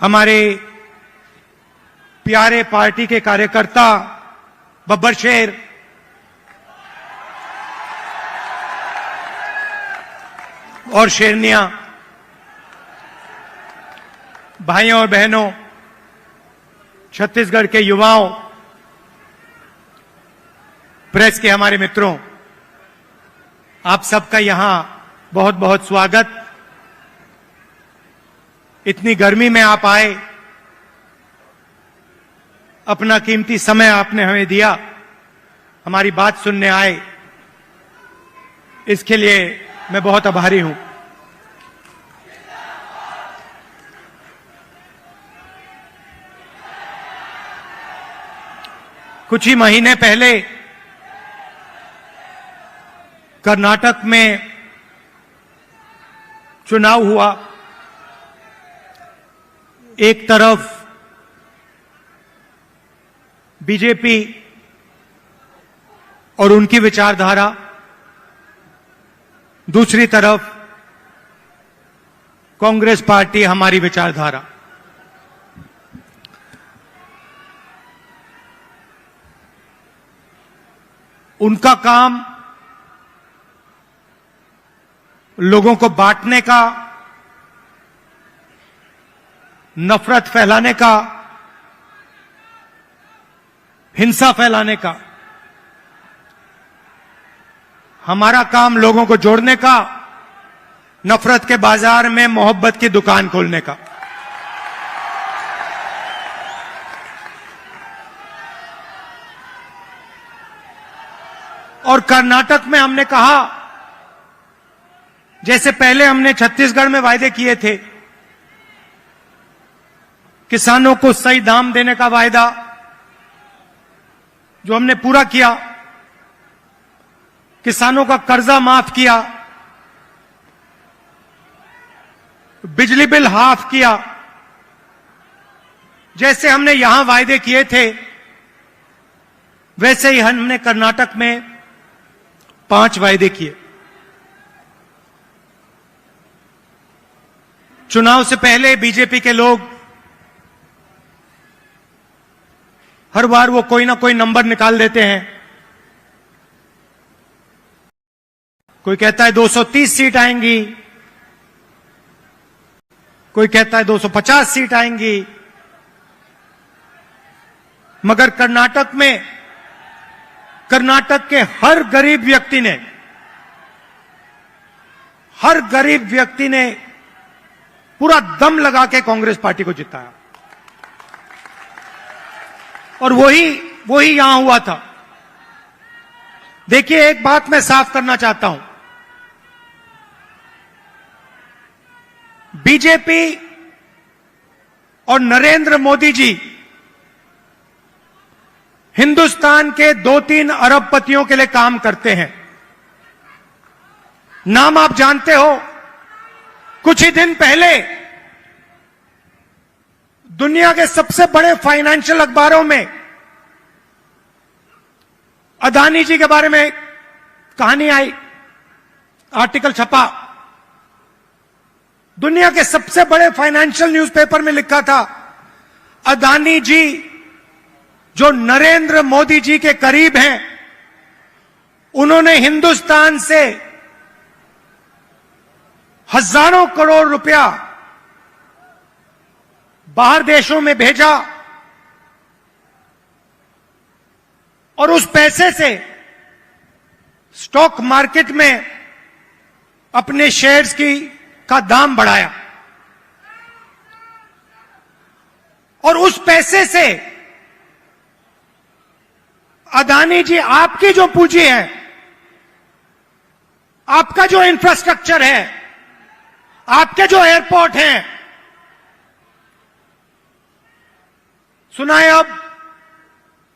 हमारे प्यारे पार्टी के कार्यकर्ता बब्बर शेर, और शेरनिया, भाइयों और बहनों, छत्तीसगढ़ के युवाओं, प्रेस के हमारे मित्रों, आप सबका यहां बहुत बहुत स्वागत। इतनी गर्मी में आप आए, अपना कीमती समय आपने हमें दिया, हमारी बात सुनने आए, इसके लिए मैं बहुत आभारी हूं। कुछ ही महीने पहले कर्नाटक में चुनाव हुआ। एक तरफ बीजेपी और उनकी विचारधारा, दूसरी तरफ कांग्रेस पार्टी, हमारी विचारधारा। उनका काम लोगों को बांटने का, नफरत फैलाने का, हिंसा फैलाने का। हमारा काम लोगों को जोड़ने का, नफरत के बाजार में मोहब्बत की दुकान खोलने का। और कर्नाटक में हमने कहा, जैसे पहले हमने छत्तीसगढ़ में वायदे किए थे, किसानों को सही दाम देने का वायदा जो हमने पूरा किया, किसानों का कर्जा माफ किया, बिजली बिल हाफ किया, जैसे हमने यहां वायदे किए थे, वैसे ही हमने कर्नाटक में 5 वायदे किए। चुनाव से पहले बीजेपी के लोग हर बार वो कोई ना कोई नंबर निकाल देते हैं। कोई कहता है 230 सीट आएंगी, कोई कहता है 250 सीट आएंगी, मगर कर्नाटक में, कर्नाटक के हर गरीब व्यक्ति ने पूरा दम लगा के कांग्रेस पार्टी को जिताया। और वही यहां हुआ था। देखिए, एक बात मैं साफ करना चाहता हूं, बीजेपी और नरेंद्र मोदी जी हिंदुस्तान के 2-3 अरबपतियों के लिए काम करते हैं। नाम आप जानते हो। कुछ ही दिन पहले दुनिया के सबसे बड़े फाइनेंशियल अखबारों में अदानी जी के बारे में कहानी आई, आर्टिकल छपा। दुनिया के सबसे बड़े फाइनेंशियल न्यूज़पेपर में लिखा था, अदानी जी जो नरेंद्र मोदी जी के करीब हैं, उन्होंने हिंदुस्तान से हजारों करोड़ रुपया बाहर देशों में भेजा और उस पैसे से स्टॉक मार्केट में अपने शेयर्स का दाम बढ़ाया। और उस पैसे से अदानी जी, आपकी जो पूंजी है, आपका जो इंफ्रास्ट्रक्चर है, आपके जो एयरपोर्ट हैं, सुना है अब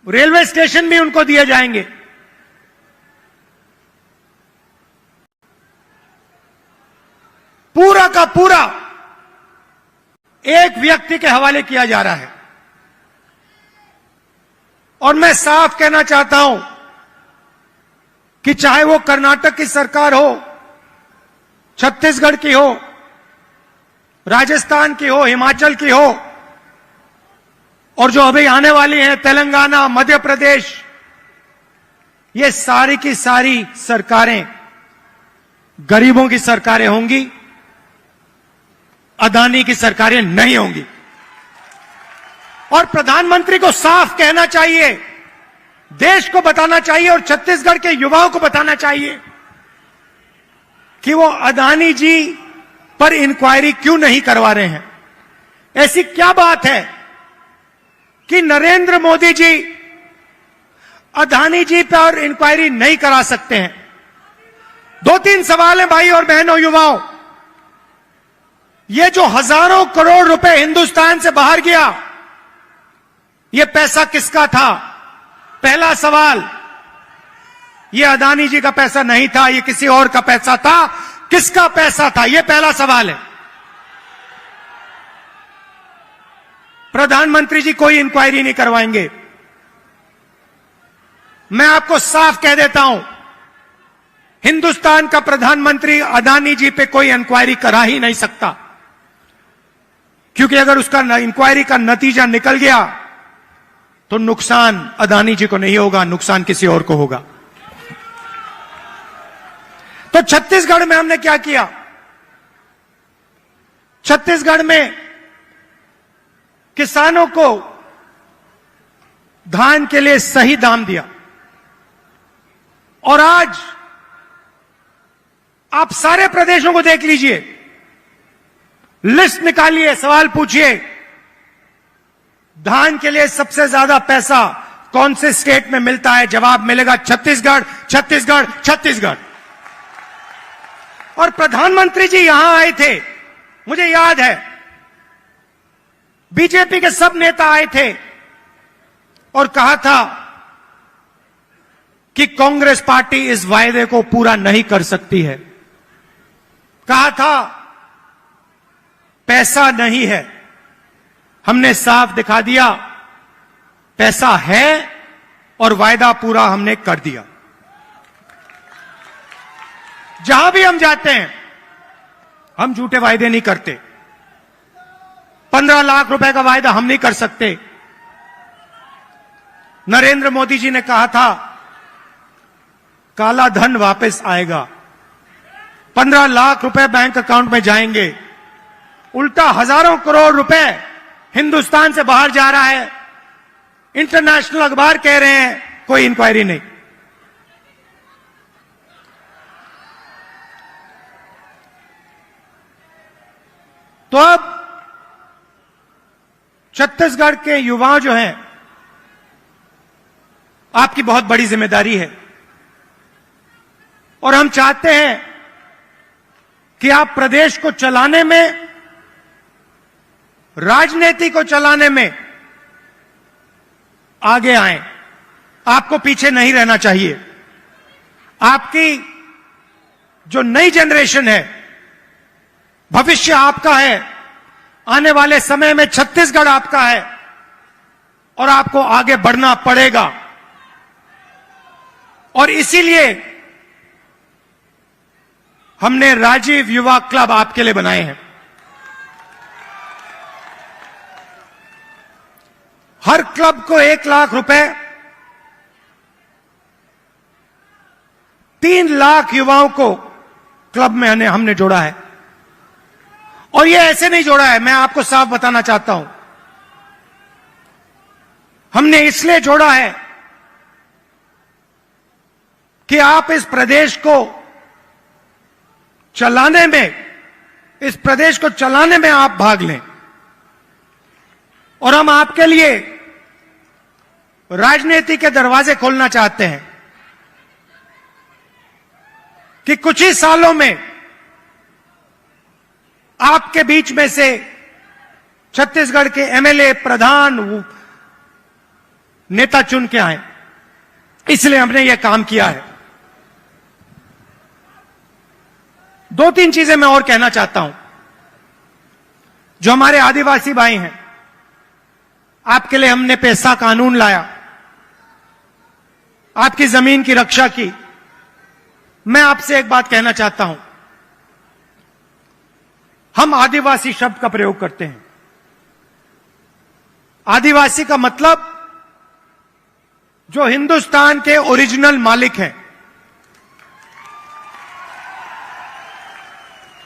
रेलवे स्टेशन भी उनको दिए जाएंगे। पूरा का पूरा एक व्यक्ति के हवाले किया जा रहा है। और मैं साफ कहना चाहता हूं कि चाहे वो कर्नाटक की सरकार हो, छत्तीसगढ़ की हो, राजस्थान की हो, हिमाचल की हो, और जो अभी आने वाली हैं तेलंगाना, मध्य प्रदेश, ये सारी की सारी सरकारें गरीबों की सरकारें होंगी, अदानी की सरकारें नहीं होंगी। और प्रधानमंत्री को साफ कहना चाहिए, देश को बताना चाहिए और छत्तीसगढ़ के युवाओं को बताना चाहिए कि वो अदानी जी पर इंक्वायरी क्यों नहीं करवा रहे हैं। ऐसी क्या बात है कि नरेंद्र मोदी जी अदानी जी पर इंक्वायरी नहीं करा सकते हैं? 2-3 सवाल हैं भाई और बहनों, युवाओं। ये जो हजारों करोड़ रुपए हिंदुस्तान से बाहर गया, ये पैसा किसका था? पहला सवाल, ये अदानी जी का पैसा नहीं था, ये किसी और का पैसा था। किसका पैसा था? ये पहला सवाल है। प्रधानमंत्री जी कोई इंक्वायरी नहीं करवाएंगे। मैं आपको साफ कह देता हूं, हिंदुस्तान का प्रधानमंत्री अदानी जी पे कोई इंक्वायरी करा ही नहीं सकता, क्योंकि अगर उसका इंक्वायरी का नतीजा निकल गया तो नुकसान अदानी जी को नहीं होगा, नुकसान किसी और को होगा। तो छत्तीसगढ़ में हमने क्या किया? छत्तीसगढ़ में किसानों को धान के लिए सही दाम दिया। और आज आप सारे प्रदेशों को देख लीजिए, लिस्ट निकालिए, सवाल पूछिए, धान के लिए सबसे ज्यादा पैसा कौन से स्टेट में मिलता है? जवाब मिलेगा छत्तीसगढ़, छत्तीसगढ़, छत्तीसगढ़। और प्रधानमंत्री जी यहां आए थे, मुझे याद है, बीजेपी के सब नेता आए थे और कहा था कि कांग्रेस पार्टी इस वायदे को पूरा नहीं कर सकती है। कहा था पैसा नहीं है। हमने साफ दिखा दिया, पैसा है और वायदा पूरा हमने कर दिया। जहां भी हम जाते हैं, हम झूठे वायदे नहीं करते। 15 लाख रुपए का वायदा हम नहीं कर सकते। नरेंद्र मोदी जी ने कहा था काला धन वापस आएगा, 15 लाख रुपए बैंक अकाउंट में जाएंगे। उल्टा हजारों करोड़ रुपए हिंदुस्तान से बाहर जा रहा है। इंटरनेशनल अखबार कह रहे हैं कोई इंक्वायरी नहीं। तो अब छत्तीसगढ़ के युवा जो हैं, आपकी बहुत बड़ी जिम्मेदारी है और हम चाहते हैं कि आप प्रदेश को चलाने में, राजनीति को चलाने में आगे आएं। आपको पीछे नहीं रहना चाहिए। आपकी जो नई जनरेशन है, भविष्य आपका है। आने वाले समय में छत्तीसगढ़ आपका है और आपको आगे बढ़ना पड़ेगा। और इसीलिए हमने राजीव युवा क्लब आपके लिए बनाए हैं। हर क्लब को 1 लाख रुपए, 3 लाख युवाओं को क्लब में हमने जोड़ा है। और ये ऐसे नहीं जोड़ा है, मैं आपको साफ बताना चाहता हूं। हमने इसलिए जोड़ा है कि आप इस प्रदेश को चलाने में, इस प्रदेश को चलाने में आप भाग लें। और हम आपके लिए राजनीति के दरवाजे खोलना चाहते हैं कि कुछ ही सालों में आपके बीच में से छत्तीसगढ़ के एमएलए, प्रधान, नेता चुन के आए। इसलिए हमने यह काम किया है। 2-3 चीजें मैं और कहना चाहता हूं। जो हमारे आदिवासी भाई हैं, आपके लिए हमने पैसा कानून लाया, आपकी जमीन की रक्षा की। मैं आपसे एक बात कहना चाहता हूं, हम आदिवासी शब्द का प्रयोग करते हैं। आदिवासी का मतलब जो हिंदुस्तान के ओरिजिनल मालिक हैं।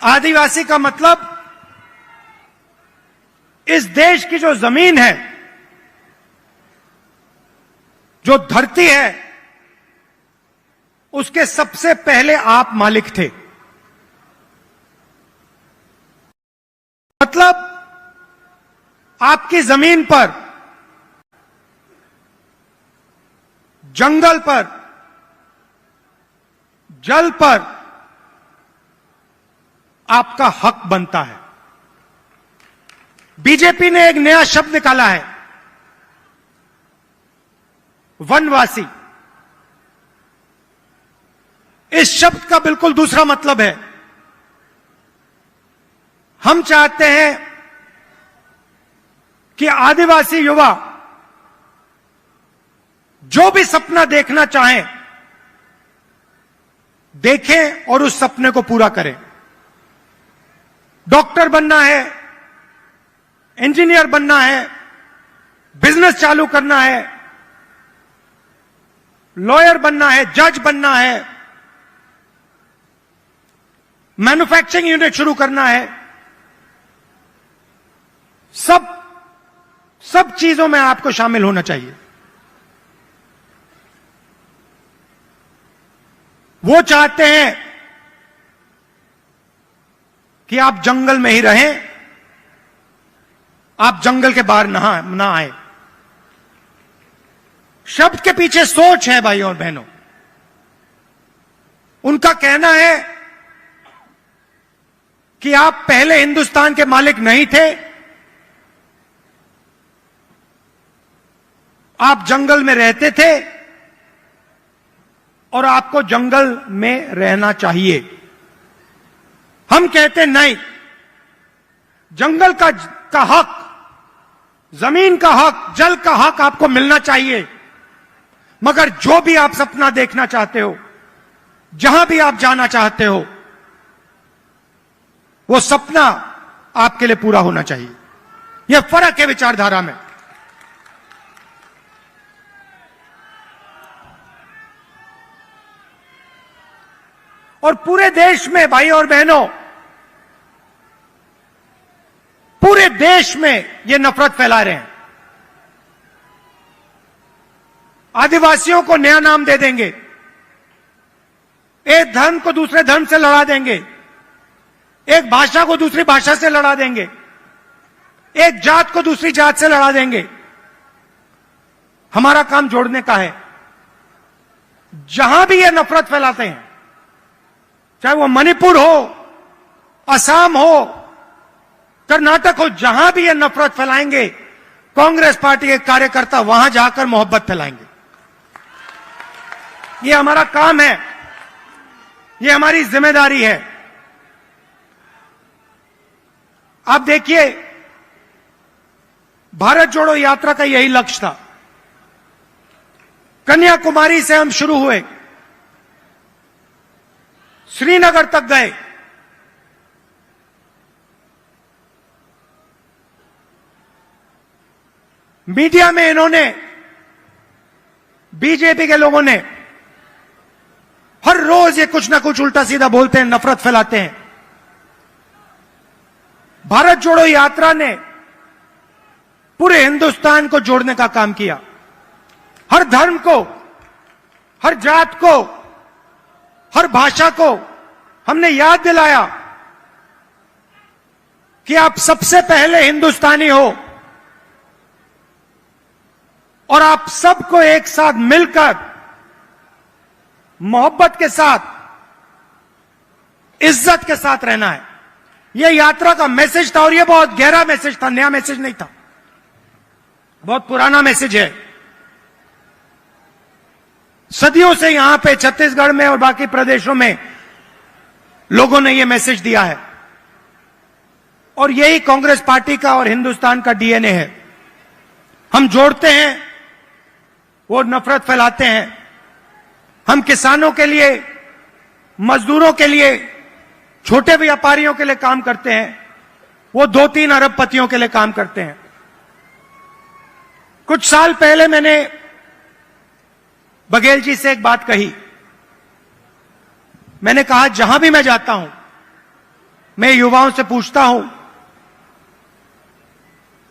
आदिवासी का मतलब इस देश की जो जमीन है, जो धरती है, उसके सबसे पहले आप मालिक थे। मतलब आपकी जमीन पर, जंगल पर, जल पर आपका हक बनता है। बीजेपी ने एक नया शब्द निकाला है, वनवासी। इस शब्द का बिल्कुल दूसरा मतलब है। हम चाहते हैं कि आदिवासी युवा जो भी सपना देखना चाहें, देखें और उस सपने को पूरा करें। डॉक्टर बनना है, इंजीनियर बनना है, बिजनेस चालू करना है, लॉयर बनना है, जज बनना है, मैन्युफैक्चरिंग यूनिट शुरू करना है, सब चीजों में आपको शामिल होना चाहिए। वो चाहते हैं कि आप जंगल में ही रहें, आप जंगल के बाहर ना आए। शब्द के पीछे सोच है भाइयों और बहनों। उनका कहना है कि आप पहले हिंदुस्तान के मालिक नहीं थे, आप जंगल में रहते थे और आपको जंगल में रहना चाहिए। हम कहते नहीं, जंगल का हक, जमीन का हक, जल का हक आपको मिलना चाहिए। मगर जो भी आप सपना देखना चाहते हो, जहां भी आप जाना चाहते हो, वो सपना आपके लिए पूरा होना चाहिए। यह फर्क है विचारधारा में। और पूरे देश में भाई और बहनों, पूरे देश में ये नफरत फैला रहे हैं। आदिवासियों को नया नाम दे देंगे, एक धर्म को दूसरे धर्म से लड़ा देंगे, एक भाषा को दूसरी भाषा से लड़ा देंगे, एक जात को दूसरी जात से लड़ा देंगे। हमारा काम जोड़ने का है। जहां भी ये नफरत फैलाते हैं, चाहे वो मणिपुर हो, असम हो, कर्नाटक हो, जहां भी ये नफरत फैलाएंगे, कांग्रेस पार्टी के कार्यकर्ता वहां जाकर मोहब्बत फैलाएंगे। ये हमारा काम है, ये हमारी जिम्मेदारी है। आप देखिए, भारत जोड़ो यात्रा का यही लक्ष्य था। कन्याकुमारी से हम शुरू हुए, श्रीनगर तक गए, मीडिया में इन्होंने, बीजेपी के लोगों ने हर रोज ये कुछ ना कुछ उल्टा सीधा बोलते हैं, नफरत फैलाते हैं। भारत जोड़ो यात्रा ने पूरे हिंदुस्तान को जोड़ने का काम किया। हर धर्म को, हर जात को, हर भाषा को हमने याद दिलाया कि आप सबसे पहले हिंदुस्तानी हो और आप सबको एक साथ मिलकर, मोहब्बत के साथ, इज्जत के साथ रहना है। यह यात्रा का मैसेज था और यह बहुत गहरा मैसेज था, नया मैसेज नहीं था, बहुत पुराना मैसेज है। सदियों से यहां पे छत्तीसगढ़ में और बाकी प्रदेशों में लोगों ने यह मैसेज दिया है और यही कांग्रेस पार्टी का और हिंदुस्तान का डीएनए है। हम जोड़ते हैं, वो नफरत फैलाते हैं। हम किसानों के लिए, मजदूरों के लिए, छोटे व्यापारियों के लिए काम करते हैं, वो 2-3 अरबपतियों के लिए काम करते हैं। कुछ साल पहले मैंने बघेल जी से एक बात कही। मैंने कहा, जहां भी मैं जाता हूं, मैं युवाओं से पूछता हूं,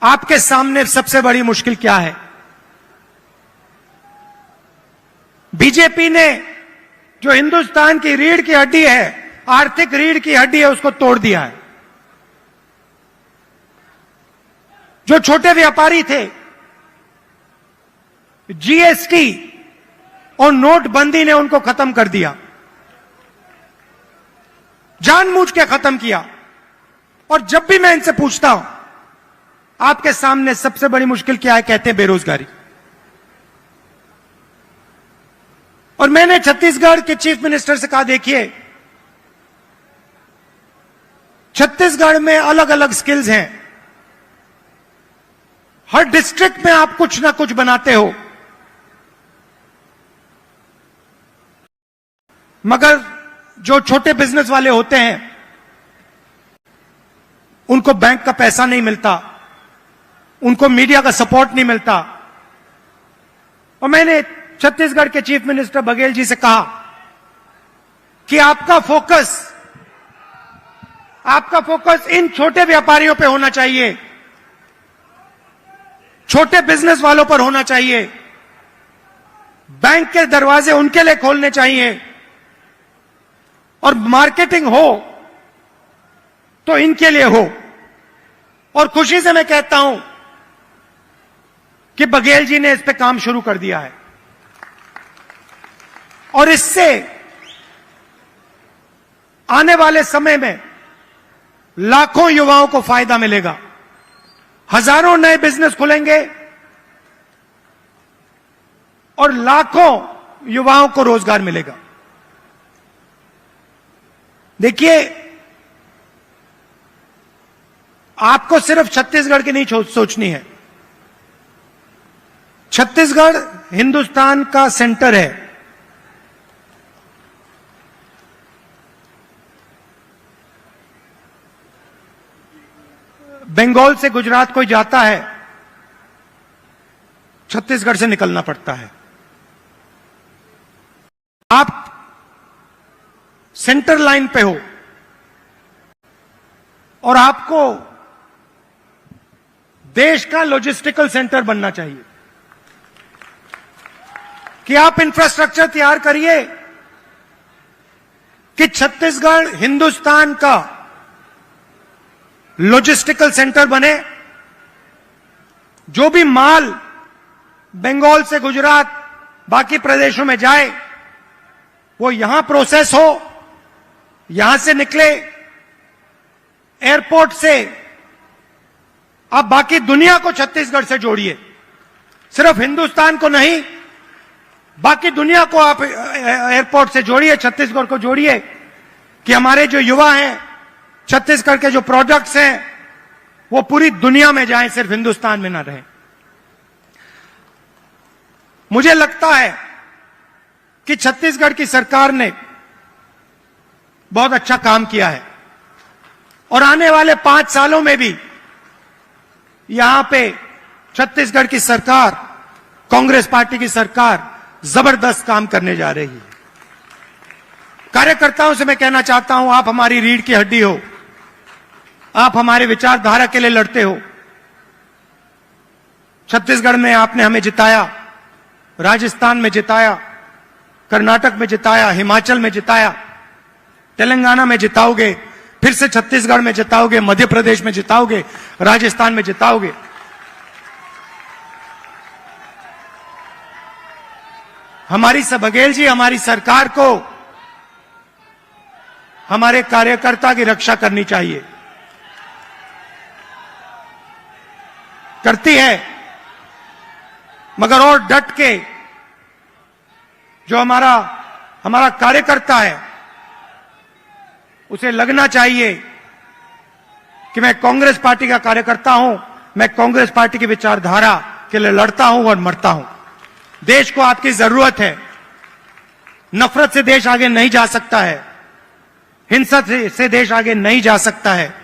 आपके सामने सबसे बड़ी मुश्किल क्या है? बीजेपी ने जो हिंदुस्तान की रीढ़ की हड्डी है, आर्थिक रीढ़ की हड्डी है, उसको तोड़ दिया है। जो छोटे व्यापारी थे, जीएसटी और नोटबंदी ने उनको खत्म कर दिया, जानबूझ के खत्म किया। और जब भी मैं इनसे पूछता हूं, आपके सामने सबसे बड़ी मुश्किल क्या है, कहते हैं बेरोजगारी। और मैंने छत्तीसगढ़ के चीफ मिनिस्टर से कहा, देखिए, छत्तीसगढ़ में अलग अलग स्किल्स हैं, हर डिस्ट्रिक्ट में आप कुछ ना कुछ बनाते हो, मगर जो छोटे बिजनेस वाले होते हैं उनको बैंक का पैसा नहीं मिलता, उनको मीडिया का सपोर्ट नहीं मिलता। और मैंने छत्तीसगढ़ के चीफ मिनिस्टर बघेल जी से कहा कि आपका फोकस इन छोटे व्यापारियों पे होना चाहिए, छोटे बिजनेस वालों पर होना चाहिए, बैंक के दरवाजे उनके लिए खोलने चाहिए, और मार्केटिंग हो तो इनके लिए हो। और खुशी से मैं कहता हूं कि बघेल जी ने इस पे काम शुरू कर दिया है, और इससे आने वाले समय में लाखों युवाओं को फायदा मिलेगा, हजारों नए बिजनेस खुलेंगे और लाखों युवाओं को रोजगार मिलेगा। देखिए, आपको सिर्फ छत्तीसगढ़ की नहीं सोचनी है। छत्तीसगढ़ हिंदुस्तान का सेंटर है। बंगाल से गुजरात कोई जाता है, छत्तीसगढ़ से निकलना पड़ता है। आप सेंटर लाइन पे हो और आपको देश का लॉजिस्टिकल सेंटर बनना चाहिए कि आप इंफ्रास्ट्रक्चर तैयार करिए कि छत्तीसगढ़ हिंदुस्तान का लॉजिस्टिकल सेंटर बने। जो भी माल बंगाल से गुजरात बाकी प्रदेशों में जाए, वो यहां प्रोसेस हो, यहां से निकले, एयरपोर्ट से आप बाकी दुनिया को छत्तीसगढ़ से जोड़िए, सिर्फ हिंदुस्तान को नहीं, बाकी दुनिया को आप एयरपोर्ट से जोड़िए, छत्तीसगढ़ को जोड़िए, कि हमारे जो युवा हैं, छत्तीसगढ़ के जो प्रोडक्ट्स हैं, वो पूरी दुनिया में जाएं, सिर्फ हिंदुस्तान में ना रहें। मुझे लगता है कि छत्तीसगढ़ की सरकार ने बहुत अच्छा काम किया है, और आने वाले 5 सालों में भी यहां पे छत्तीसगढ़ की सरकार, कांग्रेस पार्टी की सरकार जबरदस्त काम करने जा रही है। कार्यकर्ताओं से मैं कहना चाहता हूं, आप हमारी रीढ़ की हड्डी हो, आप हमारे विचारधारा के लिए लड़ते हो। छत्तीसगढ़ में आपने हमें जिताया, राजस्थान में जिताया, कर्नाटक में जिताया, हिमाचल में जिताया, तेलंगाना में जिताओगे, फिर से छत्तीसगढ़ में जिताओगे, मध्य प्रदेश में जिताओगे, राजस्थान में जिताओगे। हमारी बघेल जी, हमारी सरकार को हमारे कार्यकर्ता की रक्षा करनी चाहिए, करती है, मगर और डट के जो हमारा कार्यकर्ता है, उसे लगना चाहिए कि मैं कांग्रेस पार्टी का कार्यकर्ता हूं, मैं कांग्रेस पार्टी की विचारधारा के लिए लड़ता हूं और मरता हूं। देश को आपकी जरूरत है। नफरत से देश आगे नहीं जा सकता है, हिंसा से देश आगे नहीं जा सकता है,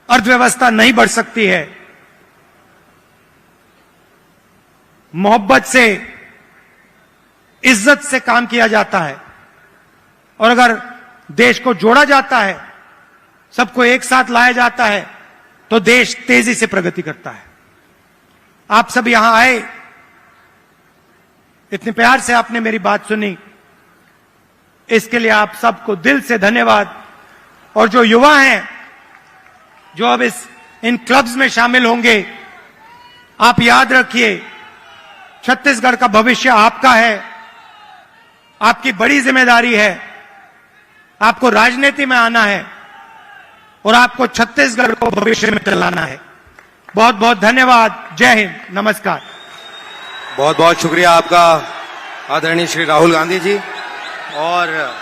अर्थव्यवस्था नहीं बढ़ सकती है। मोहब्बत से, इज्जत से काम किया जाता है और अगर देश को जोड़ा जाता है, सबको एक साथ लाया जाता है, तो देश तेजी से प्रगति करता है। आप सब यहां आए, इतने प्यार से आपने मेरी बात सुनी, इसके लिए आप सबको दिल से धन्यवाद। और जो युवा हैं, जो अब इन क्लब्स में शामिल होंगे, आप याद रखिए, छत्तीसगढ़ का भविष्य आपका है, आपकी बड़ी जिम्मेदारी है। आपको राजनीति में आना है और आपको छत्तीसगढ़ को भविष्य में चलाना है। बहुत बहुत धन्यवाद। जय हिंद, नमस्कार। बहुत बहुत शुक्रिया आपका आदरणीय श्री राहुल गांधी जी। और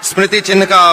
स्मृति चिन्ह का